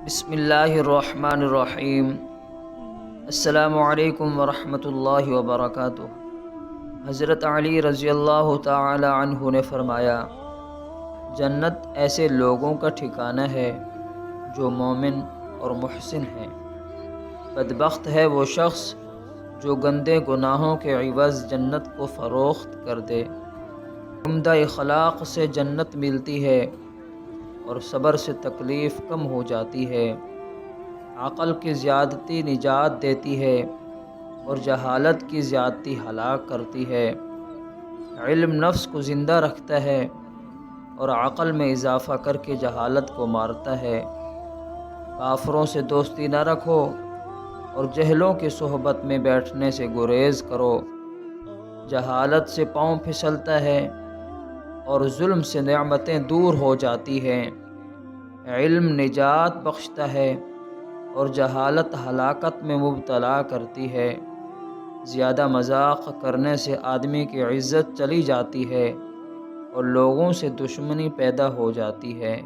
بسم اللہ الرحمن الرحیم۔ السلام علیکم ورحمۃ اللہ وبرکاتہ۔ حضرت علی رضی اللہ تعالی عنہ نے فرمایا، جنت ایسے لوگوں کا ٹھکانہ ہے جو مومن اور محسن ہیں۔ بدبخت ہے وہ شخص جو گندے گناہوں کے عوض جنت کو فروخت کر دے۔ عمدہ اخلاق سے جنت ملتی ہے اور صبر سے تکلیف کم ہو جاتی ہے۔ عقل کی زیادتی نجات دیتی ہے اور جہالت کی زیادتی ہلاک کرتی ہے۔ علم نفس کو زندہ رکھتا ہے اور عقل میں اضافہ کر کے جہالت کو مارتا ہے۔ کافروں سے دوستی نہ رکھو اور جہلوں کی صحبت میں بیٹھنے سے گریز کرو۔ جہالت سے پاؤں پھسلتا ہے اور ظلم سے نعمتیں دور ہو جاتی ہیں۔ علم نجات بخشتا ہے اور جہالت ہلاکت میں مبتلا کرتی ہے۔ زیادہ مذاق کرنے سے آدمی کی عزت چلی جاتی ہے اور لوگوں سے دشمنی پیدا ہو جاتی ہے۔